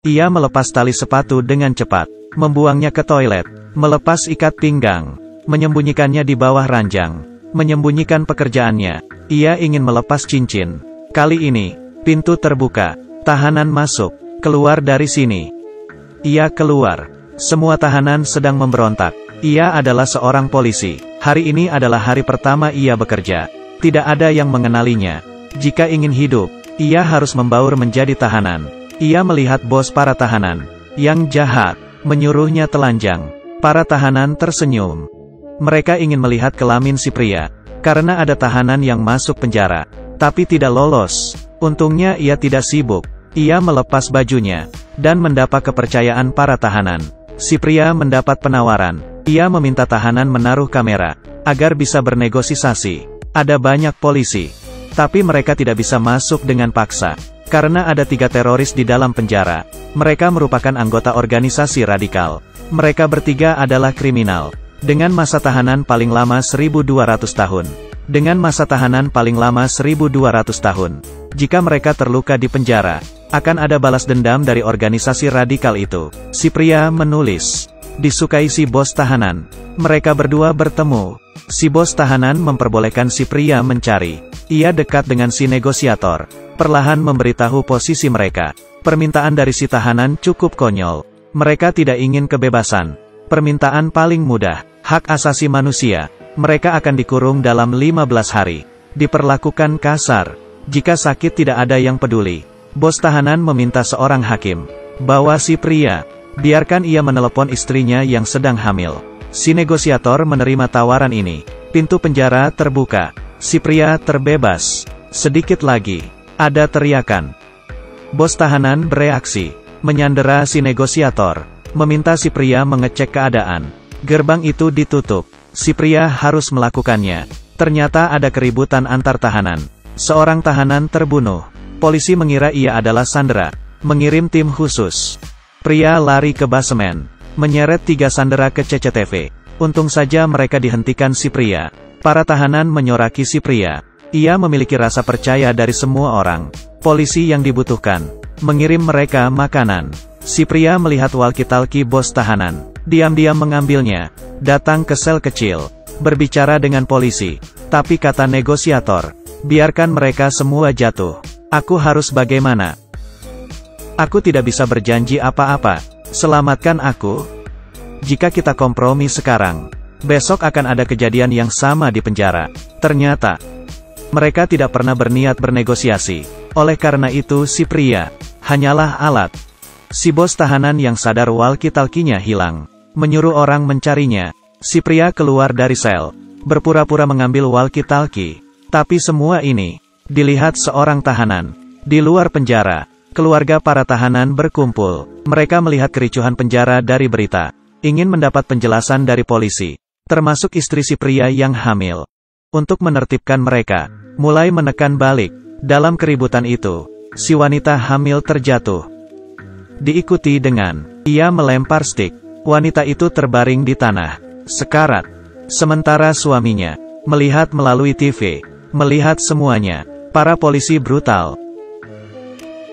Ia melepas tali sepatu dengan cepat, membuangnya ke toilet, melepas ikat pinggang, menyembunyikannya di bawah ranjang, menyembunyikan pekerjaannya. Ia ingin melepas cincin. Kali ini, pintu terbuka, tahanan masuk, keluar dari sini. Ia keluar. Semua tahanan sedang memberontak. Ia adalah seorang polisi. Hari ini adalah hari pertama ia bekerja. Tidak ada yang mengenalinya. Jika ingin hidup, ia harus membaur menjadi tahanan. Ia melihat bos para tahanan, yang jahat, menyuruhnya telanjang. Para tahanan tersenyum. Mereka ingin melihat kelamin si pria, karena ada tahanan yang masuk penjara, tapi tidak lolos. Untungnya ia tidak sibuk. Ia melepas bajunya, dan mendapat kepercayaan para tahanan. Si pria mendapat penawaran. Ia meminta tahanan menaruh kamera, agar bisa bernegosiasi. Ada banyak polisi, tapi mereka tidak bisa masuk dengan paksa. Karena ada 3 teroris di dalam penjara. Mereka merupakan anggota organisasi radikal. Mereka bertiga adalah kriminal. Dengan masa tahanan paling lama 1200 tahun. Dengan masa tahanan paling lama 1200 tahun. Jika mereka terluka di penjara, akan ada balas dendam dari organisasi radikal itu. Si pria menulis. Disukai si bos tahanan. Mereka berdua bertemu. Si bos tahanan memperbolehkan si pria mencari. Ia dekat dengan si negosiator. Perlahan memberitahu posisi mereka. Permintaan dari si tahanan cukup konyol. Mereka tidak ingin kebebasan. Permintaan paling mudah, hak asasi manusia. Mereka akan dikurung dalam 15 hari. Diperlakukan kasar. Jika sakit tidak ada yang peduli. Bos tahanan meminta seorang hakim. Bawa si pria. Biarkan ia menelepon istrinya yang sedang hamil. Si negosiator menerima tawaran ini. Pintu penjara terbuka. Si pria terbebas. Sedikit lagi. Ada teriakan. Bos tahanan bereaksi. Menyandera si negosiator. Meminta si pria mengecek keadaan. Gerbang itu ditutup. Si pria harus melakukannya. Ternyata ada keributan antar tahanan. Seorang tahanan terbunuh. Polisi mengira ia adalah sandera. Mengirim tim khusus. Pria lari ke basemen. Menyeret 3 sandera ke CCTV. Untung saja mereka dihentikan si pria. Para tahanan menyoraki si pria. Ia memiliki rasa percaya dari semua orang. Polisi yang dibutuhkan. Mengirim mereka makanan. Si pria melihat walkie-talkie bos tahanan. Diam-diam mengambilnya. Datang ke sel kecil. Berbicara dengan polisi. Tapi kata negosiator. Biarkan mereka semua jatuh. Aku harus bagaimana? Aku tidak bisa berjanji apa-apa. Selamatkan aku. Jika kita kompromi sekarang, besok akan ada kejadian yang sama di penjara. Ternyata, mereka tidak pernah berniat bernegosiasi. Oleh karena itu si pria hanyalah alat. Si bos tahanan yang sadar walkie-talkie-nya hilang. Menyuruh orang mencarinya. Si pria keluar dari sel. Berpura-pura mengambil walkie-talkie. Tapi semua ini dilihat seorang tahanan. Di luar penjara, keluarga para tahanan berkumpul. Mereka melihat kericuhan penjara dari berita. Ingin mendapat penjelasan dari polisi. Termasuk istri si pria yang hamil. Untuk menertibkan mereka. Mulai menekan balik. Dalam keributan itu, si wanita hamil terjatuh. Diikuti dengan, ia melempar stik. Wanita itu terbaring di tanah. Sekarat. Sementara suaminya, melihat melalui TV. Melihat semuanya. Para polisi brutal.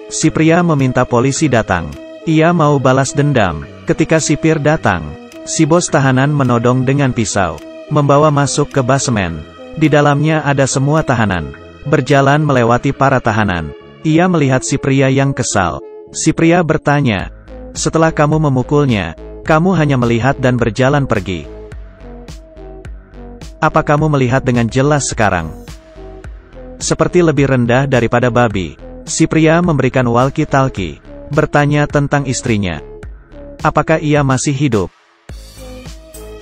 Si pria meminta polisi datang. Ia mau balas dendam. Ketika sipir datang, si bos tahanan menodong dengan pisau. Membawa masuk ke basemen. Di dalamnya ada semua tahanan. Berjalan melewati para tahanan. Ia melihat si pria yang kesal. Si pria bertanya. Setelah kamu memukulnya, kamu hanya melihat dan berjalan pergi. Apa kamu melihat dengan jelas sekarang? Seperti lebih rendah daripada babi. Si pria memberikan walkie-talkie. Bertanya tentang istrinya. Apakah ia masih hidup?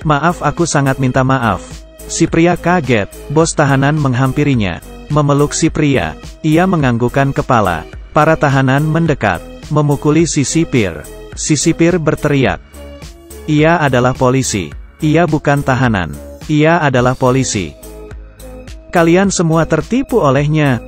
Maaf, aku sangat minta maaf. Si pria kaget. Bos tahanan menghampirinya. Memeluk si pria. Ia menganggukkan kepala. Para tahanan mendekat. Memukuli si sipir. Si sipir berteriak. Ia adalah polisi. Ia bukan tahanan. Ia adalah polisi. Kalian semua tertipu olehnya.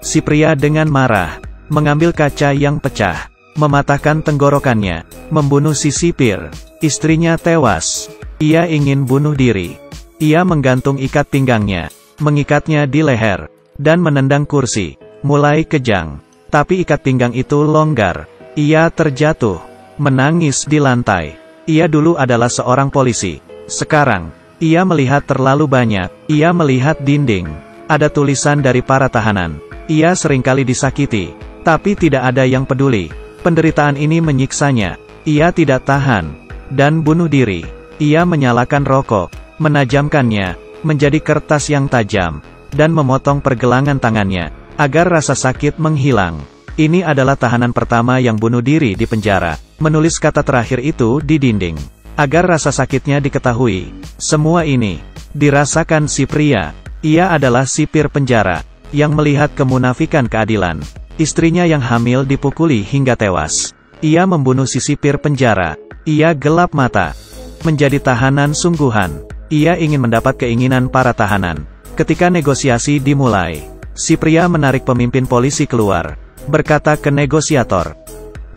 Si pria dengan marah. Mengambil kaca yang pecah. Mematahkan tenggorokannya. Membunuh si sipir. Istrinya tewas. Ia ingin bunuh diri. Ia menggantung ikat pinggangnya. Mengikatnya di leher. Dan menendang kursi. Mulai kejang. Tapi ikat pinggang itu longgar. Ia terjatuh, menangis di lantai. Ia dulu adalah seorang polisi. Sekarang, ia melihat terlalu banyak. Ia melihat dinding. Ada tulisan dari para tahanan. Ia seringkali disakiti, tapi tidak ada yang peduli. Penderitaan ini menyiksanya. Ia tidak tahan, dan bunuh diri. Ia menyalakan rokok, menajamkannya, menjadi kertas yang tajam, dan memotong pergelangan tangannya, agar rasa sakit menghilang. Ini adalah tahanan pertama yang bunuh diri di penjara. Menulis kata terakhir itu di dinding, agar rasa sakitnya diketahui. Semua ini dirasakan si pria. Ia adalah sipir penjara, yang melihat kemunafikan keadilan. Istrinya yang hamil dipukuli hingga tewas. Ia membunuh si sipir penjara. Ia gelap mata. Menjadi tahanan sungguhan. Ia ingin mendapat keinginan para tahanan. Ketika negosiasi dimulai, si pria menarik pemimpin polisi keluar. Berkata ke negosiator,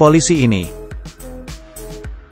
"Polisi ini,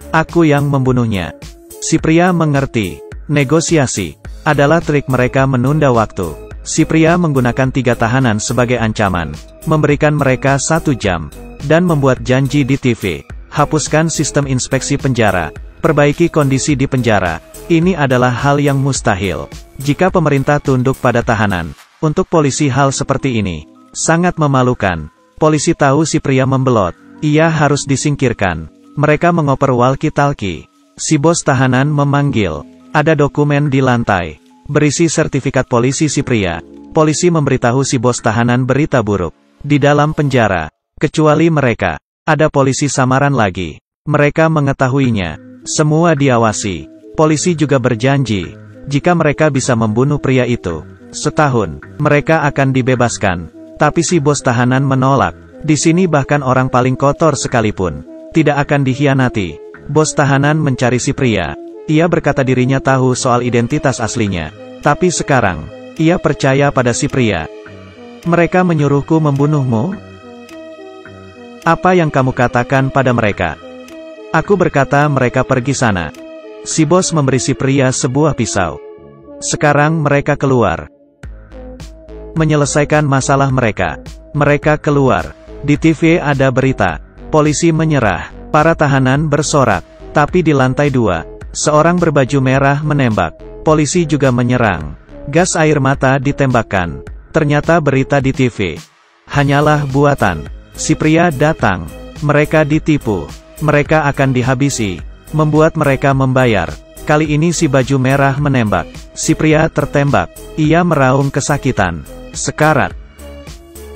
aku yang membunuhnya." Si pria mengerti. Negosiasi adalah trik mereka menunda waktu. Si pria menggunakan 3 tahanan sebagai ancaman, memberikan mereka 1 jam, dan membuat janji di TV. Hapuskan sistem inspeksi penjara, perbaiki kondisi di penjara. Ini adalah hal yang mustahil jika pemerintah tunduk pada tahanan. Untuk polisi hal seperti ini sangat memalukan. Polisi tahu si pria membelot. Ia harus disingkirkan. Mereka mengoper walkie-talkie. Si bos tahanan memanggil. Ada dokumen di lantai, berisi sertifikat polisi si pria. Polisi memberitahu si bos tahanan berita buruk. Di dalam penjara, kecuali mereka, ada polisi samaran lagi. Mereka mengetahuinya. Semua diawasi. Polisi juga berjanji, jika mereka bisa membunuh pria itu, setahun, mereka akan dibebaskan. Tapi si bos tahanan menolak. Di sini bahkan orang paling kotor sekalipun tidak akan dikhianati. Bos tahanan mencari si pria. Ia berkata dirinya tahu soal identitas aslinya. Tapi sekarang, ia percaya pada si pria. "Mereka menyuruhku membunuhmu? Apa yang kamu katakan pada mereka?" "Aku berkata mereka pergi sana." Si bos memberi si pria sebuah pisau. Sekarang mereka keluar. Menyelesaikan masalah mereka. Mereka keluar. Di TV ada berita. Polisi menyerah. Para tahanan bersorak. Tapi di lantai 2, seorang berbaju merah menembak. Polisi juga menyerang. Gas air mata ditembakkan. Ternyata berita di TV hanyalah buatan. Si pria datang. Mereka ditipu. Mereka akan dihabisi. Membuat mereka membayar. Kali ini si baju merah menembak. Si pria tertembak. Ia meraung kesakitan. Sekarat.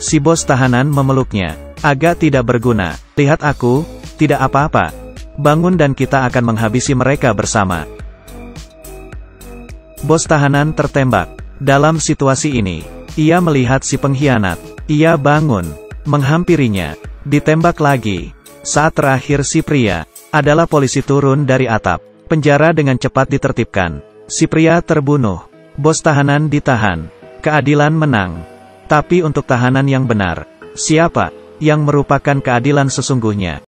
Si bos tahanan memeluknya. "Agak tidak berguna. Lihat aku, tidak apa-apa. Bangun dan kita akan menghabisi mereka bersama." Bos tahanan tertembak. Dalam situasi ini, ia melihat si pengkhianat. Ia bangun, menghampirinya. Ditembak lagi. Saat terakhir si pria adalah polisi turun dari atap. Penjara dengan cepat ditertibkan. Si pria terbunuh. Bos tahanan ditahan. Keadilan menang. Tapi untuk tahanan yang benar, siapa yang merupakan keadilan sesungguhnya?